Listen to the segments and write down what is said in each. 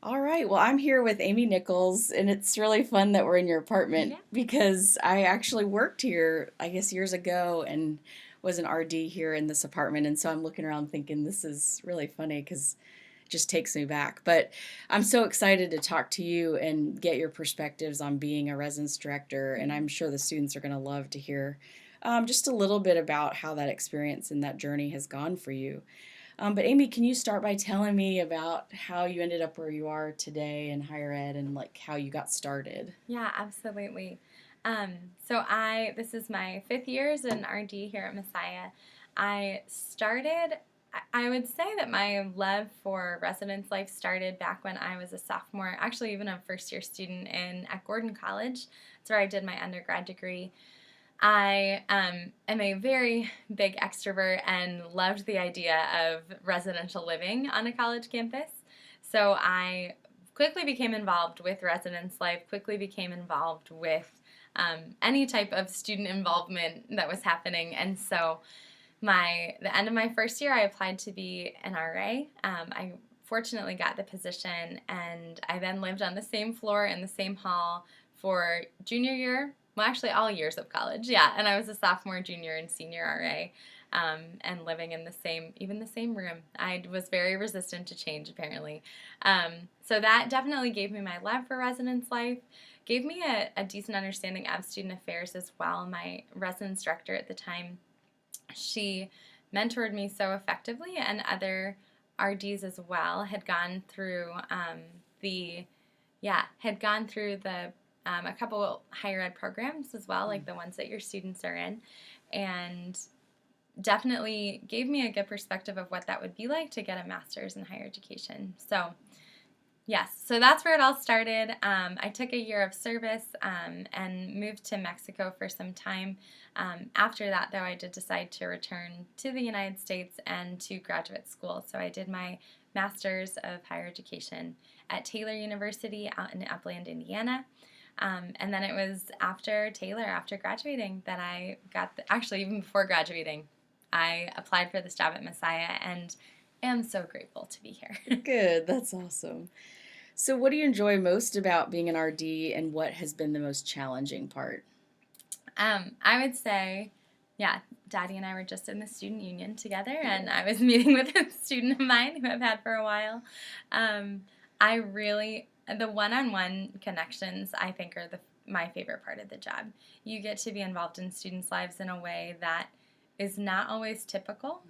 All right. Well, I'm here with Amy Nichols, and it's really fun that we're in your apartment Yeah. because I actually worked here, I guess, years ago and was an RD here in this apartment. And so I'm looking around thinking this is really funny because it just takes me back. But I'm so excited to talk to you and get your perspectives on being a residence director. And I'm sure the students are going to love to hear just a little bit about how that experience and that journey has gone for you. But Amy, can you start by telling me about how you ended up where you are today in higher ed and like how you got started? Yeah, absolutely. Um, this is my fifth year as an RD here at Messiah. I would say that my love for residence life started back when I was a sophomore, actually even a first year student at Gordon College. That's where I did my undergrad degree. I am a very big extrovert and loved the idea of residential living on a college campus. So I quickly became involved with residence life, quickly became involved with any type of student involvement that was happening. And so the end of my first year, I applied to be an RA. I fortunately got the position, and I then lived on the same floor in the same hall for junior year. Well, actually, all years of college, yeah. And I was a sophomore, junior, and senior RA, and living in even the same room. I was very resistant to change, apparently. So that definitely gave me my love for residence life, gave me a decent understanding of student affairs as well. My residence director at the time, she mentored me so effectively, and other RDs as well had gone through the had gone through the a couple higher ed programs as well, like the ones that your students are in, and definitely gave me a good perspective of what that would be like to get a master's in higher education. So yes, so that's where it all started. I took a year of service and moved to Mexico for some time. After that, though, I did decide to return to the United States and to graduate school. So I did my Master's of Higher Education at Taylor University out in Upland, Indiana. And then it was after graduating, that I actually, even before graduating, I applied for this job at Messiah and am so grateful to be here. Good, that's awesome. So, what do you enjoy most about being an RD, and what has been the most challenging part? I would say, yeah, Daddy and I were just in the student union together, and I was meeting with a student of mine who I've had for a while. Um, the one-on-one connections, I think, are my favorite part of the job. You get to be involved in students' lives in a way that is not always typical.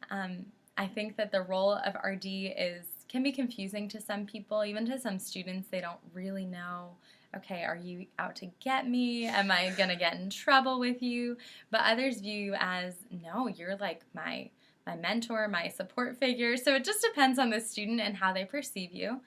I think that the role of RD can be confusing to some people, even to some students. They don't really know, okay, are you out to get me? Am I going to get in trouble with you? But others view you as, no, you're like my mentor, my support figure. So it just depends on the student and how they perceive you.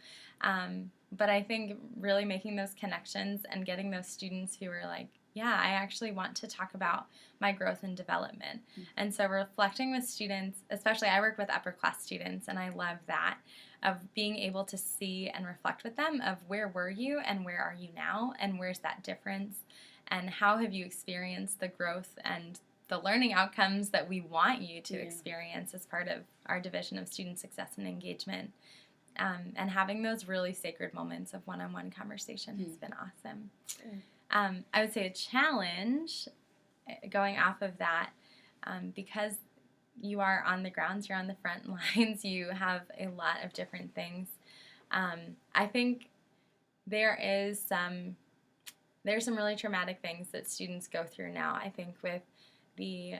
But I think really making those connections and getting those students who are like, yeah, I actually want to talk about my growth and development. And so reflecting with students, especially I work with upper class students, and I love that, of being able to see and reflect with them of where were you and where are you now, and where's that difference, and how have you experienced the growth and the learning outcomes that we want you to experience as part of our Division of Student Success and Engagement. And having those really sacred moments of one-on-one conversation has been awesome. I would say a challenge, going off of that, because you are on the grounds, you're on the front lines, you have a lot of different things. I think there's some really traumatic things that students go through now. I think with the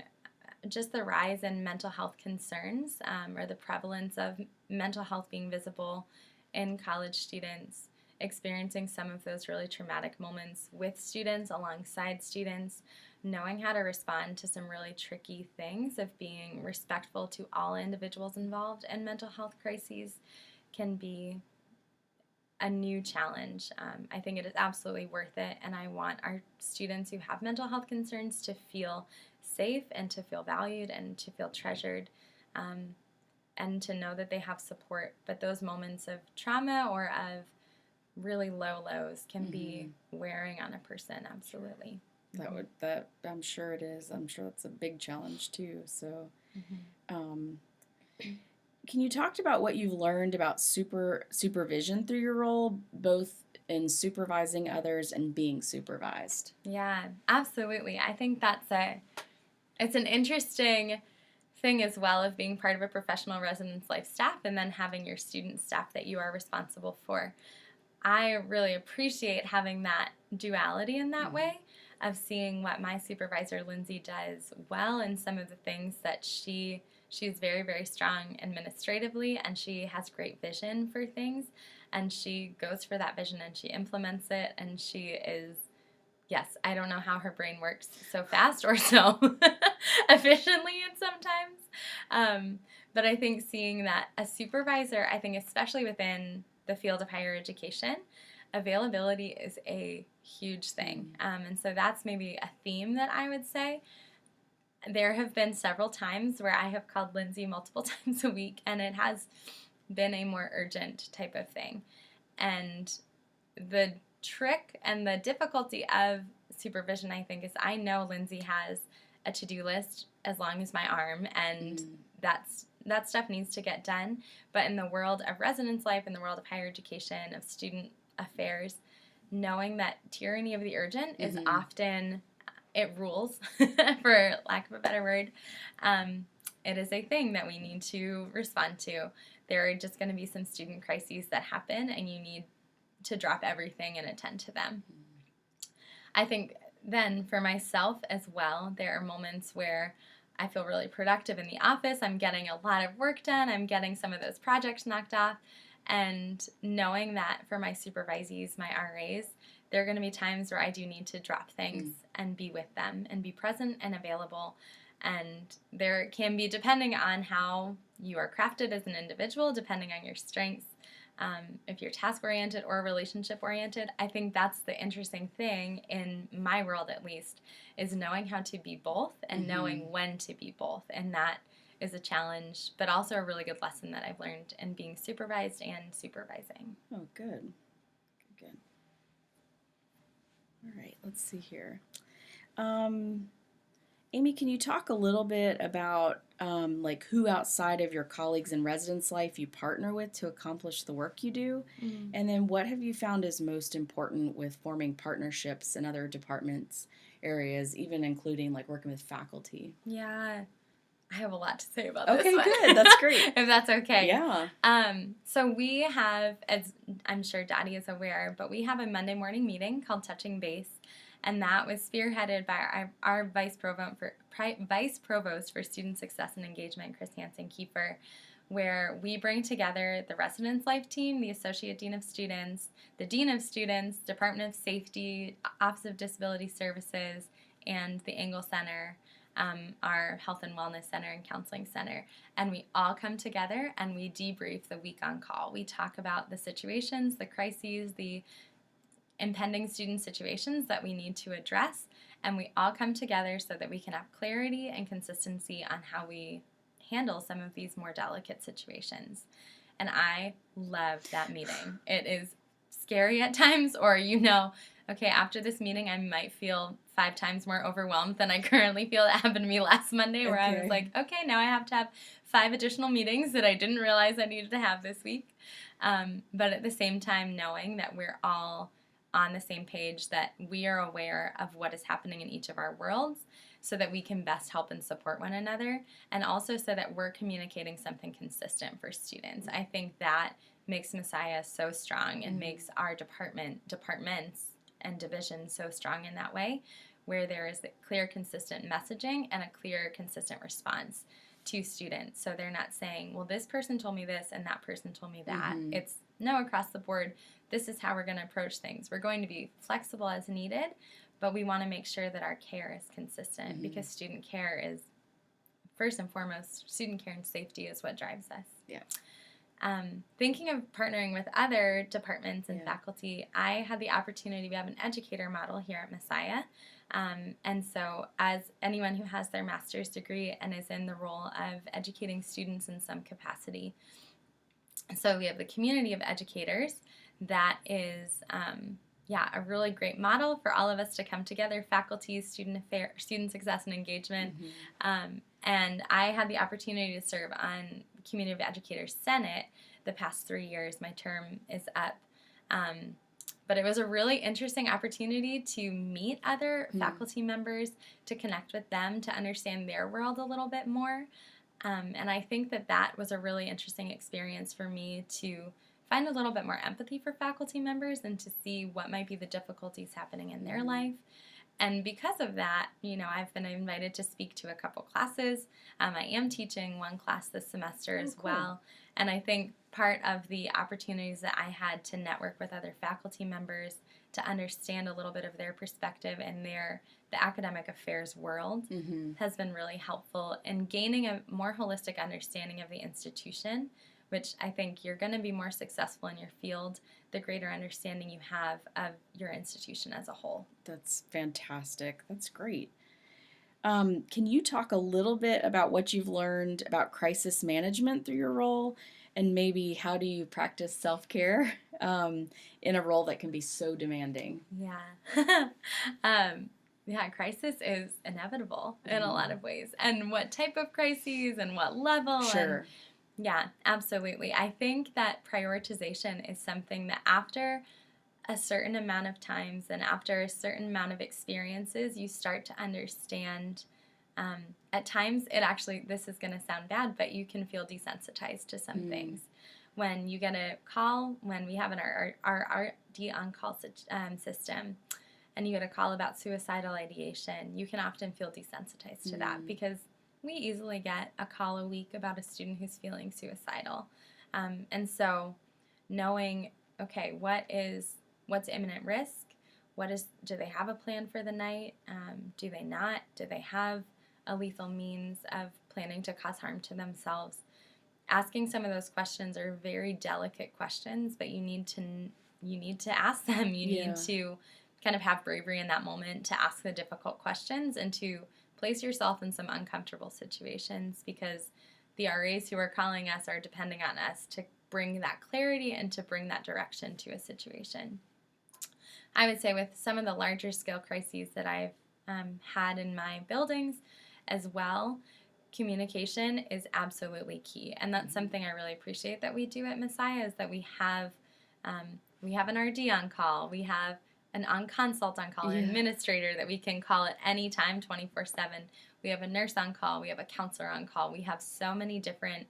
just the rise in mental health concerns, or the prevalence of mental health being visible in college students, experiencing some of those really traumatic moments with students, alongside students, knowing how to respond to some really tricky things, of being respectful to all individuals involved in mental health crises, can be a new challenge. I think it is absolutely worth it, and I want our students who have mental health concerns to feel safe and to feel valued and to feel treasured, and to know that they have support. But those moments of trauma or of really low lows can be wearing on a person, absolutely. That I'm sure it is. I'm sure that's a big challenge too. So, um, can you talk about what you've learned about supervision through your role, both in supervising others and being supervised? Yeah, absolutely. I think it's an interesting thing as well of being part of a professional residence life staff and then having your student staff that you are responsible for. I really appreciate having that duality in that way of seeing what my supervisor Lindsay does well and some of the things that she's very, very strong administratively, and she has great vision for things, and she goes for that vision and she implements it, and she is, yes, I don't know how her brain works so fast or so efficiently sometimes. But I think seeing that a supervisor, I think especially within the field of higher education, availability is a huge thing. And so that's maybe a theme that I would say. There have been several times where I have called Lindsay multiple times a week, and it has been a more urgent type of thing. And the trick and the difficulty of supervision, I think, is I know Lindsay has a to-do list as long as my arm, and that stuff needs to get done. But in the world of residence life, in the world of higher education, of student affairs, knowing that tyranny of the urgent is often, it rules, for lack of a better word. It is a thing that we need to respond to. There are just going to be some student crises that happen, and you need to drop everything and attend to them. I think then for myself as well, there are moments where I feel really productive in the office. I'm getting a lot of work done. I'm getting some of those projects knocked off. And knowing that for my supervisees, my RAs, there are going to be times where I do need to drop things and be with them and be present and available. And there can be, depending on how you are crafted as an individual, depending on your strengths, if you're task-oriented or relationship-oriented, I think that's the interesting thing in my world, at least, is knowing how to be both and knowing when to be both. And that is a challenge, but also a really good lesson that I've learned in being supervised and supervising. Oh, good. Good. All right, let's see here. Amy, can you talk a little bit about like who outside of your colleagues in residence life you partner with to accomplish the work you do? And then what have you found is most important with forming partnerships in other departments, areas, even including like working with faculty? Yeah, I have a lot to say about this Okay, one. good. That's great. If that's okay. Yeah. So we have, as I'm sure Dottie is aware, but we have a Monday morning meeting called Touching Base. And that was spearheaded by our Vice Provost for Student Success and Engagement, Chris Hansen-Kiefer, where we bring together the Residence Life team, the Associate Dean of Students, the Dean of Students, Department of Safety, Office of Disability Services, and the Engle Center, our Health and Wellness Center and Counseling Center. And we all come together and we debrief the week on call. We talk about the situations, the crises, the impending student situations that we need to address, and we all come together so that we can have clarity and consistency on how we handle some of these more delicate situations. And I love that meeting. It is scary at times, or okay, after this meeting I might feel 5 times more overwhelmed than I currently feel. It happened to me last Monday where I was like, okay, now I have to have 5 additional meetings that I didn't realize I needed to have this week. But at the same time, knowing that we're all on the same page, that we are aware of what is happening in each of our worlds so that we can best help and support one another, and also so that we're communicating something consistent for students. I think that makes Messiah so strong and makes our departments and divisions so strong in that way, where there is a clear, consistent messaging and a clear, consistent response to students. So they're not saying, well, this person told me this and that person told me that. It's no, across the board, this is how we're going to approach things. We're going to be flexible as needed, but we want to make sure that our care is consistent, because student care is, first and foremost, student care and safety is what drives us. Yeah. Thinking of partnering with other departments and faculty, I had the opportunity, we have an educator model here at Messiah. And so as anyone who has their master's degree and is in the role of educating students in some capacity, so we have the community of educators that is, a really great model for all of us to come together, faculty, student success and engagement. And I had the opportunity to serve on Community of Educators Senate the past 3 years. My term is up. But it was a really interesting opportunity to meet other faculty members, to connect with them, to understand their world a little bit more. And I think that was a really interesting experience for me to find a little bit more empathy for faculty members and to see what might be the difficulties happening in their life. And because of that, I've been invited to speak to a couple classes. I am teaching one class this semester as well. And I think part of the opportunities that I had to network with other faculty members, to understand a little bit of their perspective and the academic affairs world has been really helpful in gaining a more holistic understanding of the institution, which I think you're going to be more successful in your field the greater understanding you have of your institution as a whole. That's fantastic. That's great. Can you talk a little bit about what you've learned about crisis management through your role, and maybe how do you practice self-care in a role that can be so demanding? Yeah. Yeah, crisis is inevitable in a lot of ways. And what type of crises and what level? Sure. Yeah, absolutely. I think that prioritization is something that after a certain amount of times and after a certain amount of experiences, you start to understand. At times, this is going to sound bad, but you can feel desensitized to some things. When you get a call, when we have our RD on-call system, and you get a call about suicidal ideation, you can often feel desensitized to that because we easily get a call a week about a student who's feeling suicidal. And so knowing, okay, what's imminent risk? Do they have a plan for the night? Do they not? Do they have a lethal means of planning to cause harm to themselves? Asking some of those questions are very delicate questions, but you need to ask them. You need to kind of have bravery in that moment to ask the difficult questions and to place yourself in some uncomfortable situations, because the RAs who are calling us are depending on us to bring that clarity and to bring that direction to a situation. I would say with some of the larger scale crises that I've had in my buildings as well, communication is absolutely key. And that's something I really appreciate that we do at Messiah, is that we have an RD on call. We have an on-consult on call, an administrator that we can call at any time, 24/7. We have a nurse on call. We have a counselor on call. We have so many different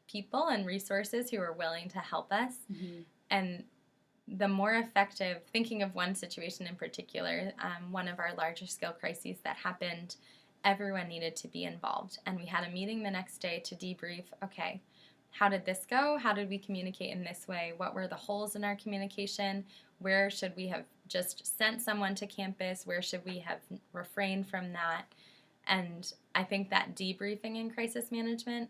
people and resources who are willing to help us. And the more effective, thinking of one situation in particular, one of our larger scale crises that happened, everyone needed to be involved. And we had a meeting the next day to debrief, okay, how did this go? How did we communicate in this way? What were the holes in our communication? Where should we have just sent someone to campus? Where should we have refrained from that? And I think that debriefing in crisis management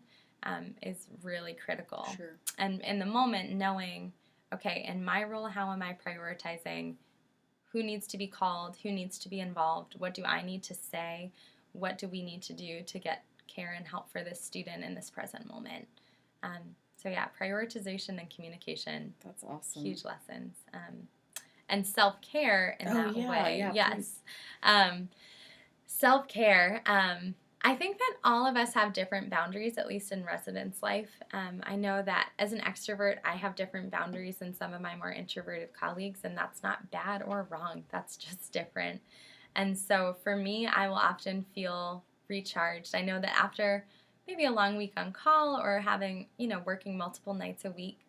is really critical. Sure. And in the moment, knowing, okay, in my role, how am I prioritizing? Who needs to be called? Who needs to be involved? What do I need to say? What do we need to do to get care and help for this student in this present moment? So yeah, prioritization and communication. That's awesome. Huge lessons. And self-care in that way. Yeah, yes. Self-care. I think that all of us have different boundaries, at least in residence life. I know that as an extrovert, I have different boundaries than some of my more introverted colleagues, and that's not bad or wrong. That's just different. And so for me, I will often feel recharged. I know that after maybe a long week on call or having, working multiple nights a week,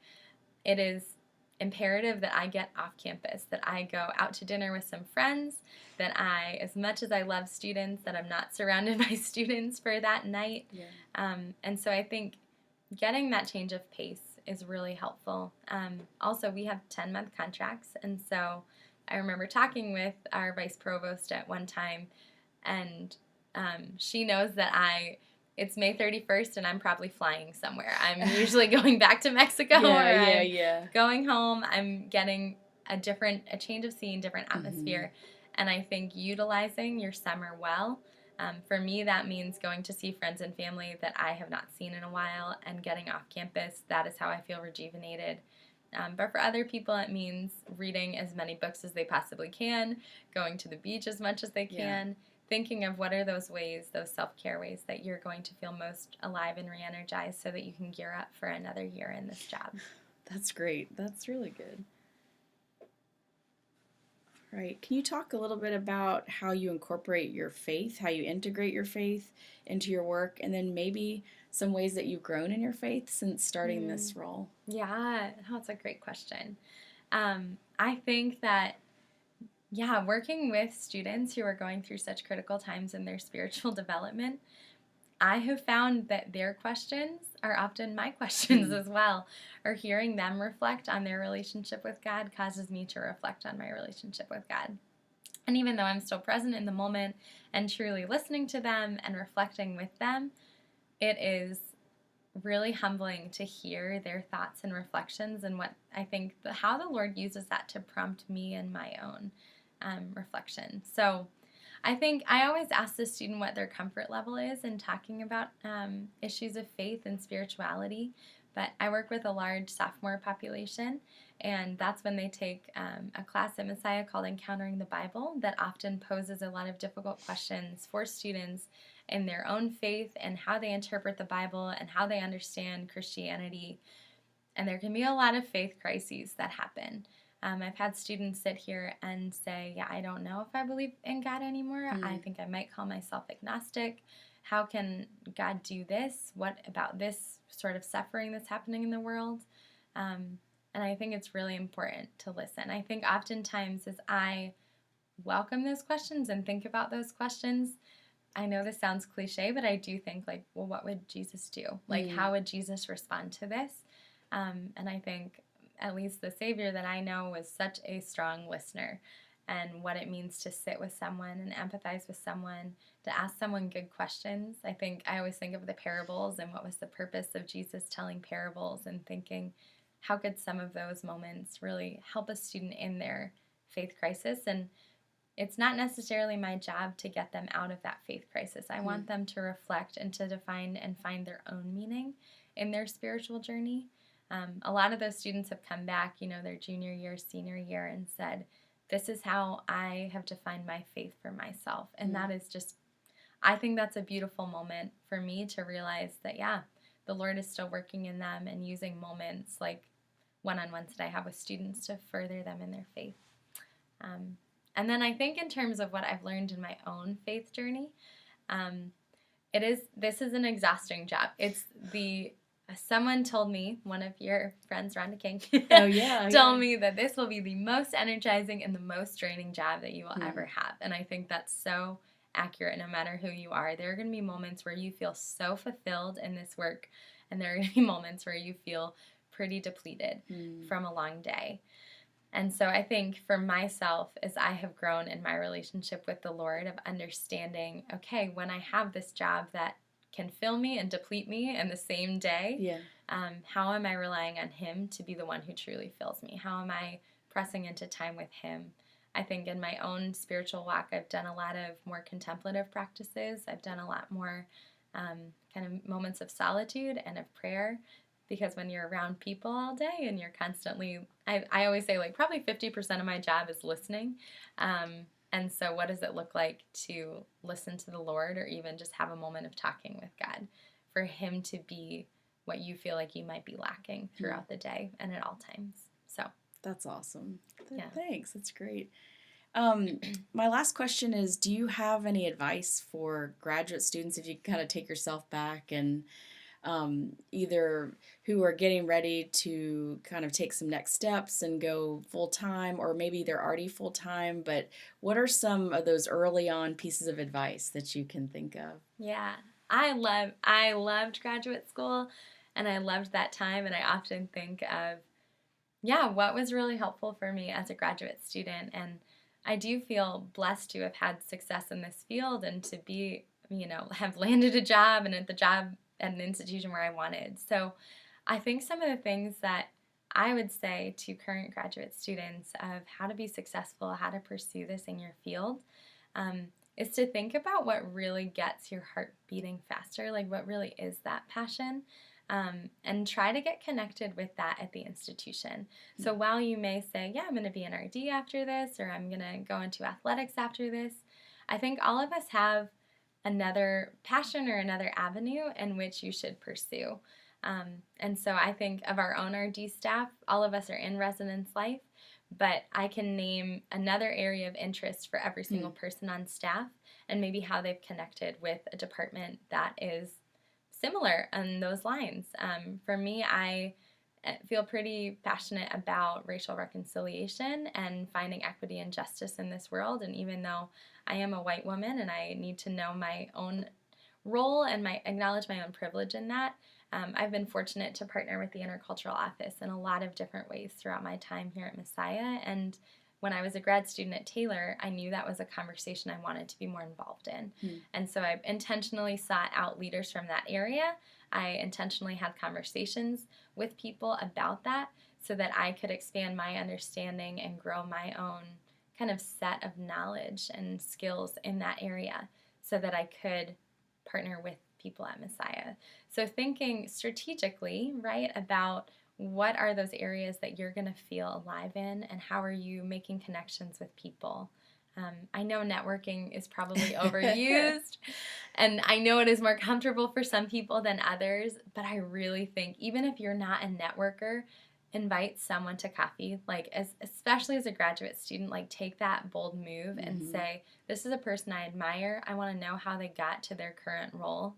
it is imperative that I get off campus, that I go out to dinner with some friends, that as much as I love students, that I'm not surrounded by students for that night. Yeah. And so I think getting that change of pace is really helpful. Also, we have 10-month contracts, and so I remember talking with our vice provost at one time, and she knows that it's May 31st and I'm probably flying somewhere. I'm usually going back to Mexico going home. I'm getting a change of scene, different atmosphere. And I think utilizing your summer well, for me, that means going to see friends and family that I have not seen in a while and getting off campus. That is how I feel rejuvenated. But for other people, it means reading as many books as they possibly can, going to the beach as much as they can, thinking of what are those ways, those self-care ways that you're going to feel most alive and re-energized so that you can gear up for another year in this job. That's great. That's really good. Right. Can you talk a little bit about how you incorporate your faith, how you integrate your faith into your work, and then maybe some ways that you've grown in your faith since starting this role? Yeah, that's a great question. I think that, yeah, working with students who are going through such critical times in their spiritual development, I have found that their questions are often my questions as well, or hearing them reflect on their relationship with God causes me to reflect on my relationship with God. And even though I'm still present in the moment and truly listening to them and reflecting with them, it is really humbling to hear their thoughts and reflections, and what I think how the Lord uses that to prompt me in my own reflection. So I think I always ask the student what their comfort level is in talking about issues of faith and spirituality. But I work with a large sophomore population, and that's when they take a class at Messiah called Encountering the Bible that often poses a lot of difficult questions for students in their own faith and how they interpret the Bible and how they understand Christianity. And there can be a lot of faith crises that happen. I've had students sit here and say, yeah, I don't know if I believe in God anymore. I think I might call myself agnostic. How can God do this? What about this sort of suffering that's happening in the world? And I think it's really important to listen. I think oftentimes as I welcome those questions and think about those questions, I know this sounds cliche, but I do think, like, well, what would Jesus do? Like, how would Jesus respond to this? And I think at least the Savior that I know was such a strong listener, and what it means to sit with someone and empathize with someone, to ask someone good questions. I think I always think of the parables and what was the purpose of Jesus telling parables, and thinking, how could some of those moments really help a student in their faith crisis? And it's not necessarily my job to get them out of that faith crisis. I want them to reflect and to define and find their own meaning in their spiritual journey. A lot of those students have come back, their junior year, senior year, and said, this is how I have defined my faith for myself. And that is just, I think that's a beautiful moment for me to realize that, yeah, the Lord is still working in them and using moments like one-on-ones that I have with students to further them in their faith. And then I think in terms of what I've learned in my own faith journey, this is an exhausting job. Someone told me, one of your friends, Rhonda King, told me that this will be the most energizing and the most draining job that you will ever have. And I think that's so accurate no matter who you are. There are going to be moments where you feel so fulfilled in this work, and there are going to be moments where you feel pretty depleted from a long day. And so I think for myself, as I have grown in my relationship with the Lord, of understanding, okay, when I have this job that can fill me and deplete me in the same day, how am I relying on Him to be the one who truly fills me? How am I pressing into time with Him? I think in my own spiritual walk, I've done a lot of more contemplative practices. I've done a lot more kind of moments of solitude and of prayer. Because when you're around people all day and you're constantly, I always say, like, probably 50% of my job is listening. And so what does it look like to listen to the Lord, or even just have a moment of talking with God, for Him to be what you feel like you might be lacking throughout the day and at all times? So that's awesome. Thanks. That's great. My last question is, do you have any advice for graduate students, if you kind of take yourself back, and either who are getting ready to kind of take some next steps and go full-time, or maybe they're already full-time, but what are some of those early on pieces of advice that you can think of? Yeah, I loved graduate school, and I loved that time, and I often think of, what was really helpful for me as a graduate student. And I do feel blessed to have had success in this field and to be, have landed a job, and at an institution where I wanted. So I think some of the things that I would say to current graduate students of how to be successful, how to pursue this in your field, is to think about what really gets your heart beating faster, like what really is that passion, and try to get connected with that at the institution. So while you may say, I'm going to be an RD after this, or I'm going to go into athletics after this, I think all of us have another passion or another avenue in which you should pursue. And so I think of our own RD staff, all of us are in residence life, but I can name another area of interest for every single person on staff and maybe how they've connected with a department that is similar on those lines. For me, I feel pretty passionate about racial reconciliation and finding equity and justice in this world. And even though I am a white woman and I need to know my own role and acknowledge my own privilege in that, I've been fortunate to partner with the Intercultural Office in a lot of different ways throughout my time here at Messiah. And when I was a grad student at Taylor, I knew that was a conversation I wanted to be more involved in. And so I intentionally sought out leaders from that area. I intentionally had conversations with people about that so that I could expand my understanding and grow my own kind of set of knowledge and skills in that area so that I could partner with people at Messiah. So thinking strategically, right, about what are those areas that you're going to feel alive in and how are you making connections with people. I know networking is probably overused, and I know it is more comfortable for some people than others, but I really think even if you're not a networker, invite someone to coffee, like especially as a graduate student, like take that bold move and say, this is a person I admire. I want to know how they got to their current role,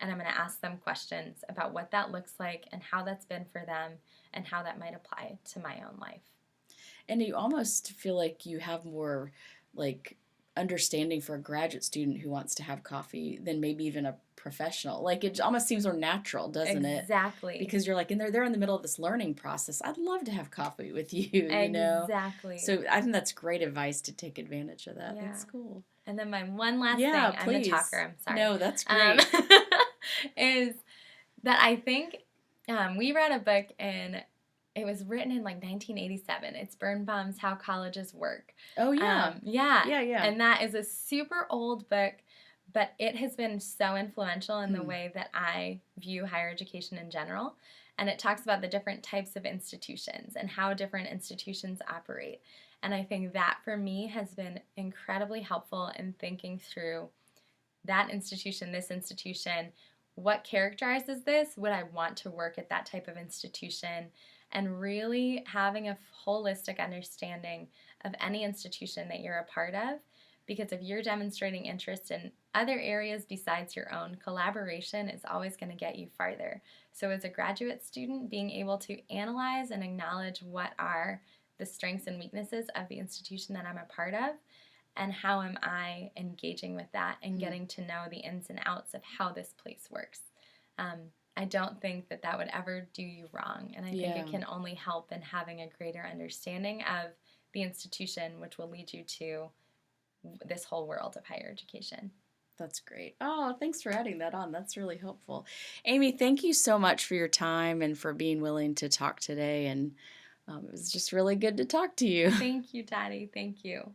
and I'm going to ask them questions about what that looks like and how that's been for them and how that might apply to my own life. And you almost feel like you have more like understanding for a graduate student who wants to have coffee than maybe even a professional. Like it almost seems more natural, doesn't it? Exactly. Because you're like, and they're in the middle of this learning process. I'd love to have coffee with you, you know? Exactly. So I think that's great advice to take advantage of that. Yeah. That's cool. And then my one last Yeah, thing, please. I'm a talker, I'm sorry. No, that's great. Is that I think we read a book it was written in like 1987. It's Birnbaum's How Colleges Work. Oh, yeah. Yeah. Yeah. And that is a super old book, but it has been so influential in the way that I view higher education in general. And it talks about the different types of institutions and how different institutions operate. And I think that for me has been incredibly helpful in thinking through that institution, this institution, what characterizes this? Would I want to work at that type of institution? And really having a holistic understanding of any institution that you're a part of. Because if you're demonstrating interest in other areas besides your own, collaboration is always going to get you farther. So as a graduate student, being able to analyze and acknowledge what are the strengths and weaknesses of the institution that I'm a part of, and how am I engaging with that and getting to know the ins and outs of how this place works. I don't think that would ever do you wrong, and I think it can only help in having a greater understanding of the institution, which will lead you to this whole world of higher education. That's great. Oh, thanks for adding that on. That's really helpful. Amy, thank you so much for your time and for being willing to talk today, and it was just really good to talk to you. Thank you, Daddy. Thank you.